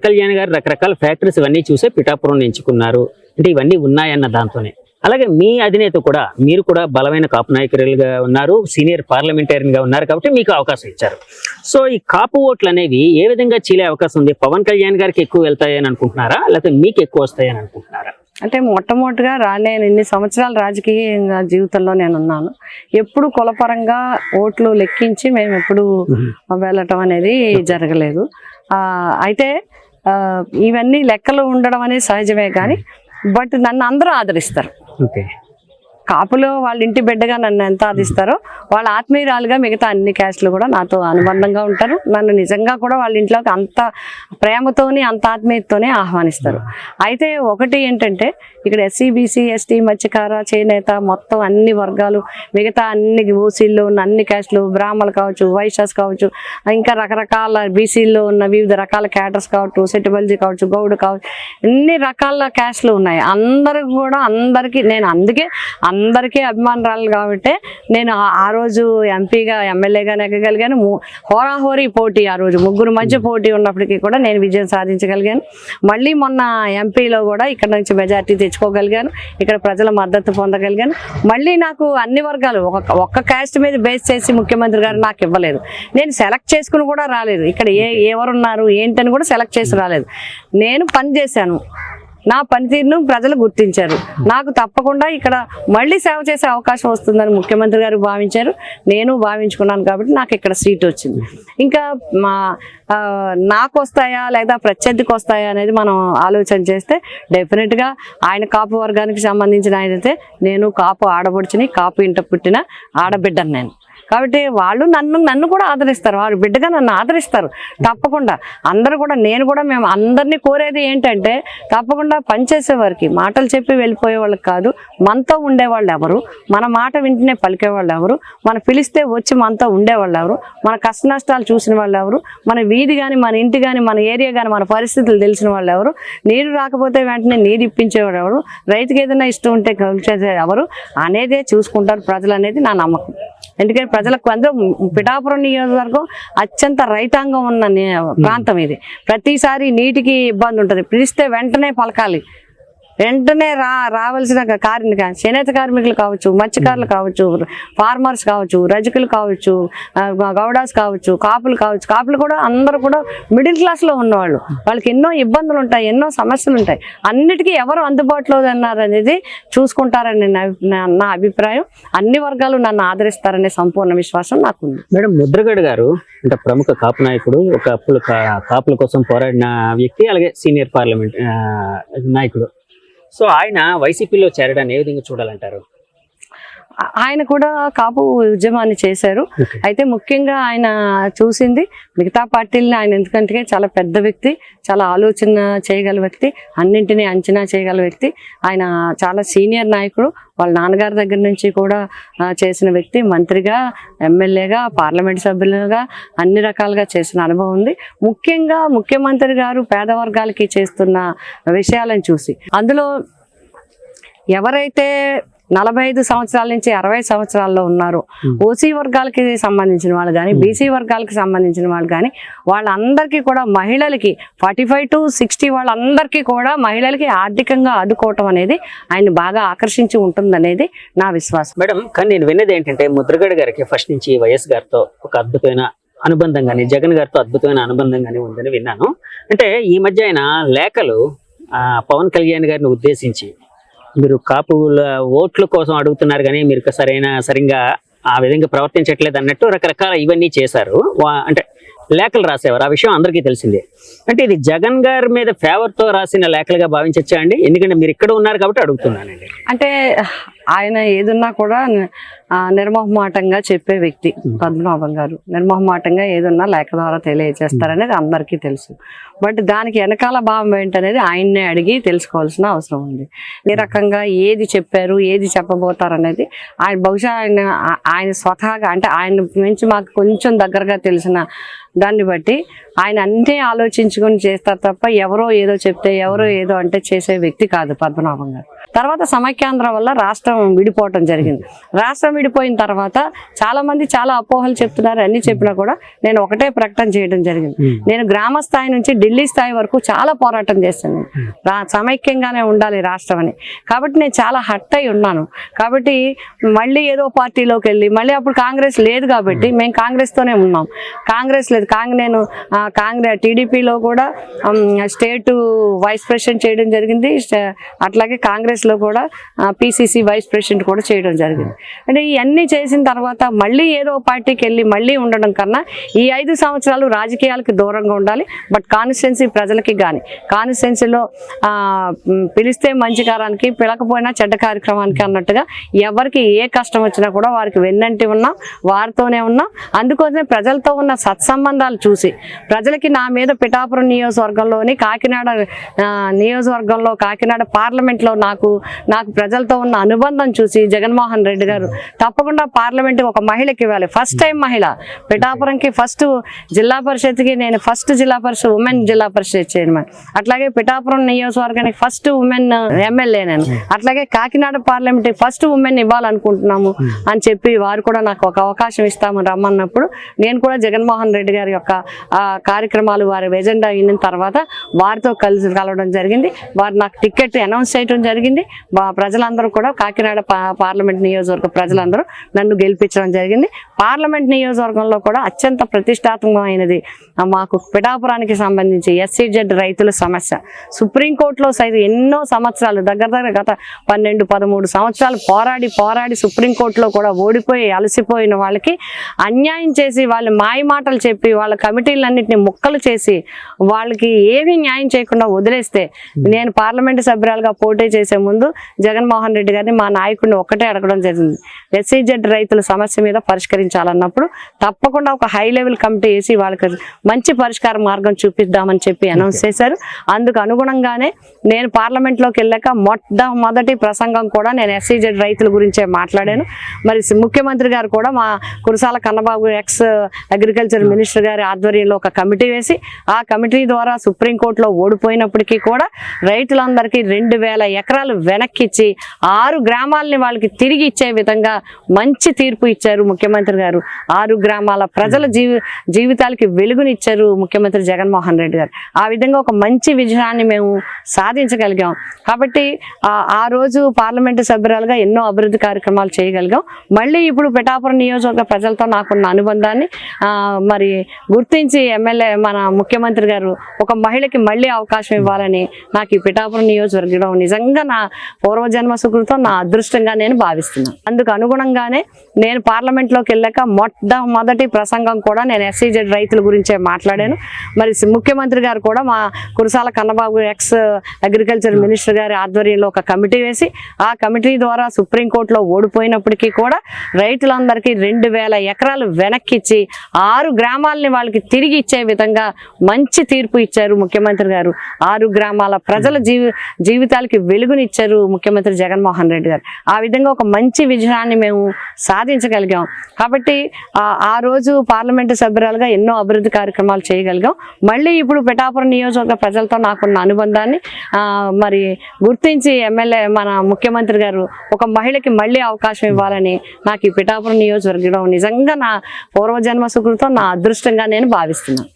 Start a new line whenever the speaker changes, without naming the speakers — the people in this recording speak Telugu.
కళ్యాణ్ గారు రకరకాల ఫ్యాక్టరీస్ ఇవన్నీ చూసే పిఠాపురం ఎంచుకున్నారు. అంటే ఇవన్నీ ఉన్నాయన్న దాంతోనే. అలాగే మీ అధినేత కూడా, మీరు కూడా బలమైన కాపు నాయకులుగా ఉన్నారు, సీనియర్ పార్లమెంటేరియన్ గా ఉన్నారు కాబట్టి మీకు అవకాశం ఇచ్చారు. సో ఈ కాపు ఓట్లు అనేవి ఏ విధంగా చీలే అవకాశం ఉంది? పవన్ కళ్యాణ్ గారికి ఎక్కువ వెళ్తాయని అనుకుంటున్నారా, లేకపోతే మీకు ఎక్కువ వస్తాయని అనుకుంటున్నారా?
అంటే మొట్టమొదటిగా నేను ఇన్ని సంవత్సరాల రాజకీయ జీవితంలో నేను ఉన్నాను. ఎప్పుడు కులపరంగా ఓట్లు లెక్కించి మేము ఎప్పుడు వెళ్ళటం అనేది జరగలేదు. అయితే ఇవన్నీ లెక్కలు ఉండడం అనేది సహజమే, కానీ బట్ నన్ను అందరూ ఆదరిస్తారు.
ఓకే,
కాపులో వాళ్ళ ఇంటి బిడ్డగా నన్ను ఎంత ఆదిస్తారో వాళ్ళ ఆత్మీయురాలుగా మిగతా అన్ని క్యాస్ట్లు కూడా నాతో అనుబంధంగా ఉంటారు. నన్ను నిజంగా కూడా వాళ్ళ ఇంట్లోకి అంత ప్రేమతోని అంత ఆత్మీయతతోనే ఆహ్వానిస్తారు. అయితే ఒకటి ఏంటంటే ఇక్కడ ఎస్సీ బీసీ ఎస్టీ మత్స్యకార చేనేత మొత్తం అన్ని వర్గాలు, మిగతా అన్ని ఓసీల్లో ఉన్న అన్ని క్యాస్ట్లు, బ్రాహ్మణులు కావచ్చు, వైశ్యాస్ కావచ్చు, ఇంకా రకరకాల బీసీల్లో ఉన్న వివిధ రకాల క్యాటర్స్ కావచ్చు, సెటిబల్జీ కావచ్చు, గౌడ్ కావచ్చు, ఎన్ని రకాల క్యాస్ట్లు ఉన్నాయి. అందరికి కూడా నేను అందుకే అందరికీ అభిమానురాలు కాబట్టి నేను ఆ రోజు ఎంపీగా ఎమ్మెల్యేగా నెగ్గగలిగాను. హోరాహోరీ పోటీ, ఆ రోజు ముగ్గురు మధ్య పోటీ ఉన్నప్పటికీ కూడా నేను విజయం సాధించగలిగాను. మళ్ళీ మొన్న ఎంపీలో కూడా ఇక్కడ నుంచి మెజార్టీ తెచ్చుకోగలిగాను, ఇక్కడ ప్రజల మద్దతు పొందగలిగాను. మళ్ళీ నాకు అన్ని వర్గాలు ఒక్క క్యాస్ట్ మీద బేస్ చేసి ముఖ్యమంత్రి గారు నాకు ఇవ్వలేదు. నేను సెలెక్ట్ చేసుకుని కూడా రాలేదు. ఇక్కడ ఎవరున్నారు ఏంటని కూడా సెలెక్ట్ చేసి రాలేదు. నేను పని చేశాను, నా పనితీరును ప్రజలు గుర్తించారు. నాకు తప్పకుండా ఇక్కడ మళ్ళీ సేవ చేసే అవకాశం వస్తుందని ముఖ్యమంత్రి గారు భావించారు, నేను భావించుకున్నాను. కాబట్టి నాకు ఇక్కడ సీట్ వచ్చింది. ఇంకా నాకు వస్తాయా లేదా ప్రత్యర్థికి వస్తాయా అనేది మనం ఆలోచన చేస్తే డెఫినెట్గా ఆయన కాపు వర్గానికి సంబంధించిన ఆయనైతే, నేను కాపు ఆడబడుచుని, కాపు ఇంట పుట్టిన ఆడబిడ్డను నేను. కాబట్టి వాళ్ళు నన్ను కూడా ఆదరిస్తారు, వారు బిడ్డగా నన్ను ఆదరిస్తారు తప్పకుండా. అందరూ కూడా మేము అందరినీ కోరేది ఏంటంటే తప్పకుండా పనిచేసేవారికి, మాటలు చెప్పి వెళ్ళిపోయే వాళ్ళకి కాదు, మనతో ఉండేవాళ్ళు ఎవరు, మన మాట వింటనే పలికేవాళ్ళు ఎవరు, మనం పిలిస్తే వచ్చి మనతో ఉండేవాళ్ళు ఎవరు, మన కష్ట నష్టాలు చూసిన వాళ్ళు ఎవరు, మన వీధి కానీ మన ఇంటి కానీ మన ఏరియా కానీ మన పరిస్థితులు తెలిసిన వాళ్ళు ఎవరు, నీరు రాకపోతే వెంటనే నీరు ఇప్పించేవాడు ఎవరు, రైతుకి ఏదైనా ఇష్టం ఉంటే కలిసేది ఎవరు అనేదే చూసుకుంటారు ప్రజలు అనేది నా నమ్మకం. ఎందుకంటే ప్రజలకు అందరూ పిఠాపురం నియోజకవర్గం అత్యంత రైతాంగం ఉన్న ప్రాంతం ఇది. ప్రతిసారి నీటికి ఇబ్బంది ఉంటుంది, పిలిస్తే వెంటనే పలకాలి, వెంటనే రావాల్సిన చేనేత కార్మికులు కావచ్చు, మత్స్యకారులు కావచ్చు, ఫార్మర్స్ కావచ్చు, రజకులు కావచ్చు, గౌడాస్ కావచ్చు, కాపులు కావచ్చు. కాపులు కూడా అందరూ కూడా మిడిల్ క్లాస్లో ఉన్నవాళ్ళు, వాళ్ళకి ఎన్నో ఇబ్బందులు ఉంటాయి, ఎన్నో సమస్యలు ఉంటాయి. అన్నిటికీ ఎవరు అందుబాటులో ఉన్నారనేది చూసుకుంటారని నా అభిప్రాయం. అన్ని వర్గాలు నన్ను ఆదరిస్తారనే సంపూర్ణ విశ్వాసం నాకుంది.
మేడం, ముద్రగడ గారు అంటే ప్రముఖ కాపు నాయకుడు, ఒక కాపుల కోసం పోరాడిన వ్యక్తి, అలాగే సీనియర్ పార్లమెంట్ నాయకుడు. సో ఆయన వైసీపీలో చేరడాన్ని ఏ విధంగా చూడాలంటారు?
ఆయన కూడా కాపు ఉద్యమాన్ని చేశారు. అయితే ముఖ్యంగా ఆయన చూసింది మిగతా పార్టీలని. ఆయన ఎందుకంటే చాలా పెద్ద వ్యక్తి, చాలా ఆలోచన చేయగల వ్యక్తి, అన్నింటినీ అంచనా చేయగల వ్యక్తి. ఆయన చాలా సీనియర్ నాయకుడు, వాళ్ళ నాన్నగారి దగ్గర నుంచి కూడా చేసిన వ్యక్తి. మంత్రిగా, ఎమ్మెల్యేగా, పార్లమెంట్ సభ్యులుగా అన్ని రకాలుగా చేసిన అనుభవం ఉంది. ముఖ్యంగా ముఖ్యమంత్రి గారు పేద వర్గాలకి చేస్తున్న విషయాలను చూసి, అందులో ఎవరైతే 45 సంవత్సరాల నుంచి 60 సంవత్సరాల్లో ఉన్నారు, ఓసీ వర్గాలకి సంబంధించిన వాళ్ళు కానీ, బీసీ వర్గాలకి సంబంధించిన వాళ్ళు కానీ, వాళ్ళందరికీ కూడా మహిళలకి 45 to 60 వాళ్ళందరికీ కూడా మహిళలకి ఆర్థికంగా ఆదుకోవటం అనేది ఆయన బాగా ఆకర్షించి ఉంటుందనేది నా విశ్వాసం.
మేడం, కానీ నేను విన్నది ఏంటంటే ముద్రగడ గారికి ఫస్ట్ నుంచి వైఎస్ గారితో ఒక అద్భుతమైన అనుబంధం కానీ, జగన్ గారితో అద్భుతమైన అనుబంధం కానీ ఉందని విన్నాను. అంటే ఈ మధ్య ఆయన లేఖలు పవన్ కళ్యాణ్ గారిని ఉద్దేశించి, మీరు కాపుల ఓట్ల కోసం అడుగుతున్నారు కానీ మీరు సరిగా ఆ విధంగా ప్రవర్తించట్లేదు అన్నట్టు రకరకాల ఇవన్నీ చేశారు. అంటే లేఖలు రాసేవారు, ఆ విషయం అందరికీ తెలిసిందే. అంటే ఇది జగన్ గారి మీద ఫేవర్తో రాసిన లేఖలుగా భావించచ్చా అండి? ఎందుకంటే మీరు ఇక్కడ ఉన్నారు కాబట్టి అడుగుతున్నానండి.
అంటే ఆయన ఏదున్నా కూడా నిర్మోహమాటంగా చెప్పే వ్యక్తి పద్మనాభం గారు. నిర్మోహమాటంగా ఏదున్నా లేఖ ద్వారా తెలియజేస్తారనేది అందరికీ తెలుసు. బట్ దానికి వెనకాల భావం ఏంటనేది ఆయన్నే అడిగి తెలుసుకోవాల్సిన అవసరం ఉంది. ఏ రకంగా ఏది చెప్పారు, ఏది చెప్పబోతారు అనేది ఆయన బహుశా ఆయన స్వతహాగా, అంటే ఆయన నుంచి మాకు కొంచెం దగ్గరగా తెలిసిన దాన్ని బట్టి ఆయన అన్నీ ఆలోచించుకొని చేస్తారు తప్ప ఎవరో ఏదో చెప్తే, ఎవరో ఏదో అంటే చేసే వ్యక్తి కాదు పద్మనాభం గారు. తర్వాత సమైక్యాంధ్ర వల్ల రాష్ట్ర రాష్ట్రం విడిపోవటం జరిగింది. రాష్ట్రం విడిపోయిన తర్వాత చాలా మంది చాలా అపోహలు చెప్తున్నారు. అన్ని చెప్పినా కూడా నేను ఒకటే ప్రకటన చేయడం జరిగింది. నేను గ్రామ స్థాయి నుంచి ఢిల్లీ స్థాయి వరకు చాలా పోరాటం చేశాను. సమైక్యంగానే ఉండాలి రాష్ట్రం అని. కాబట్టి నేను చాలా హట్ అయి ఉన్నాను. కాబట్టి మళ్ళీ ఏదో పార్టీలోకి వెళ్ళి మళ్ళీ అప్పుడు కాంగ్రెస్ లేదు కాబట్టి మేము కాంగ్రెస్తోనే ఉన్నాం. కాంగ్రెస్ లేదు, నేను కాంగ్రెస్ టీడీపీలో కూడా స్టేట్ వైస్ ప్రెసిడెంట్ చేయడం జరిగింది. అట్లాగే కాంగ్రెస్లో కూడా పిసిసి వైస్ ప్రెసిడెంట్ కూడా చేయడం జరిగింది. అంటే ఇవన్నీ చేసిన తర్వాత మళ్ళీ ఏదో పార్టీకి వెళ్ళి మళ్ళీ ఉండడం కన్నా ఈ 5 సంవత్సరాలు రాజకీయాలకి దూరంగా ఉండాలి. బట్ కాన్స్టిట్యున్సీ ప్రజలకి కానీ కాన్స్టిట్యున్సీలో పిలిస్తే మంచి కారానికి పిలకపోయినా చెడ్డ కార్యక్రమానికి అన్నట్టుగా ఎవరికి ఏ కష్టం వచ్చినా కూడా వారికి వెన్నంటి ఉన్నాం, వారితోనే ఉన్నాం. అందుకోసమే ప్రజలతో ఉన్న సత్సంబంధాలు చూసి ప్రజలకి నా మీద పిఠాపురం నియోజకవర్గంలోని కాకినాడ నియోజకవర్గంలో కాకినాడ పార్లమెంట్లో నాకు ప్రజలతో ఉన్న అనుబంధం చూసి జగన్మోహన్ రెడ్డి గారు తప్పకుండా పార్లమెంట్ ఒక మహిళకి ఇవ్వాలి. ఫస్ట్ టైం మహిళ పిఠాపురంకి ఫస్ట్ జిల్లా పరిషత్కి నేను ఫస్ట్ జిల్లా పరిషత్ ఉమెన్ జిల్లా పరిషత్ చైర్మన్. అట్లాగే పిఠాపురం నియోజకవర్గానికి ఫస్ట్ ఉమెన్ ఎమ్మెల్యే నేను. అట్లాగే కాకినాడ పార్లమెంట్ ఫస్ట్ ఉమెన్ ఇవ్వాలనుకుంటున్నాము అని చెప్పి వారు కూడా నాకు ఒక అవకాశం ఇస్తాము రమ్మన్నప్పుడు నేను కూడా జగన్మోహన్ రెడ్డి గారి యొక్క కార్యక్రమాలు వారి ఎజెండా అయిన తర్వాత వారితో కలవడం జరిగింది. వారు నాకు టికెట్ అనౌన్స్ చేయడం జరిగింది. ప్రజలందరూ కూడా కాకినాడ పార్లమెంట్ నియోజకవర్గ ప్రజలందరూ నన్ను గెలిపించడం జరిగింది. పార్లమెంట్ నియోజకవర్గంలో కూడా అత్యంత ప్రతిష్టాత్మకమైనది మాకు పిఠాపురానికి సంబంధించి SCZ రైతుల సమస్య. సుప్రీంకోర్టులో సైతం ఎన్నో సంవత్సరాలు దగ్గర గత 12-13 సంవత్సరాలు పోరాడి సుప్రీంకోర్టులో కూడా ఓడిపోయి అలసిపోయిన వాళ్ళకి అన్యాయం చేసి వాళ్ళు మాయ మాటలు చెప్పి వాళ్ళ కమిటీలన్నింటినీ ముక్కలు చేసి వాళ్ళకి ఏమీ న్యాయం చేయకుండా వదిలేస్తే నేను పార్లమెంటు సభ్యురాలుగా పోటీ చేసే ముందు జగన్మోహన్ రెడ్డి గారిని మా నాయకుడిని ఒక్కటే అడగడం జరిగింది. SCZ రైతుల సమస్య మీద పరిష్కరించాలన్నప్పుడు తప్పకుండా ఒక హై లెవెల్ కమిటీ వేసి వాళ్ళకి మంచి పరిష్కార మార్గం చూపిద్దామని చెప్పి అనౌన్స్ చేశారు. అందుకు అనుగుణంగానే నేను పార్లమెంట్లోకి వెళ్ళాక మొట్టమొదటి ప్రసంగం కూడా నేను SCZ రైతుల గురించే మాట్లాడాను. మరి ముఖ్యమంత్రి గారు కూడా మా Kurasala Kannababu X agriculture minister గారి ఆధ్వర్యంలో ఒక కమిటీ వేసి ఆ కమిటీ ద్వారా సుప్రీంకోర్టులో ఓడిపోయినప్పటికీ కూడా రైతులందరికీ 2000 ఎకరాలు వెనక్కిచ్చి 6 గ్రామాలని వాళ్ళకి తిరిగి ఇచ్చే విధంగా మంచి తీర్పు ఇచ్చారు ముఖ్యమంత్రి గారు. 6 గ్రామాల ప్రజల జీవితాలకి వెలుగునిచ్చారు ముఖ్యమంత్రి జగన్మోహన్ రెడ్డి గారు. ఆ విధంగా ఒక మంచి విజయాన్ని మేము సాధించగలిగాం. కాబట్టి ఆ రోజు పార్లమెంటు సభ్యురాలుగా ఎన్నో అభివృద్ధి కార్యక్రమాలు చేయగలిగాం. మళ్ళీ ఇప్పుడు పిఠాపురం నియోజకవర్గ ప్రజలతో నాకున్న అనుబంధాన్ని మరి గుర్తించి ఎమ్మెల్యే మన ముఖ్యమంత్రి గారు ఒక మహిళకి మళ్ళీ అవకాశం ఇవ్వాలని నాకు ఈ పిఠాపురం నియోజకవర్గం నిజంగా నా పూర్వజన్మ సుకృతం, నా అదృష్టంగా నేను భావిస్తున్నాను. అందుకు అనుగుణంగానే నేను పార్లమెంట్లోకి వెళ్ళాక మొట్టమొదటి ప్రసంగం కూడా నేను SCZ రైతుల గురించే మాట్లాడాను. మరి ముఖ్యమంత్రి గారు కూడా మా Kurasala Kannababu X agriculture minister గారి ఆధ్వర్యంలో ఒక కమిటీ వేసి ఆ కమిటీ ద్వారా సుప్రీంకోర్టులో ఓడిపోయినప్పటికీ కూడా రైతులందరికీ 2000 ఎకరాలు వెనక్కిచ్చి 6 గ్రామాలని వాళ్ళకి తిరిగి ఇచ్చే విధంగా మంచి తీర్పు ఇచ్చారు ముఖ్యమంత్రి గారు. 6 గ్రామాల ప్రజల జీవితాలకి వెలుగునిచ్చారు ముఖ్యమంత్రి జగన్మోహన్ రెడ్డి గారు. ఆ విధంగా ఒక మంచి విజయాన్ని మేము సాధించగలిగాం. కాబట్టి ఆ రోజు పార్లమెంటు సభ్యురాలుగా ఎన్నో అభివృద్ధి కార్యక్రమాలు చేయగలిగాం. మళ్ళీ ఇప్పుడు పిఠాపురం నియోజకవర్గ ప్రజలతో నాకున్న అనుబంధాన్ని మరి గుర్తించి ఎమ్మెల్యే మన ముఖ్యమంత్రి గారు ఒక మహిళకి మళ్ళీ అవకాశం ఇవ్వాలని నాకు ఈ పిఠాపురం నియోజకవర్గం నిజంగా నా పూర్వజన్మ సుకృతం, నా అదృష్టంగా నేను భావిస్తున్నాను.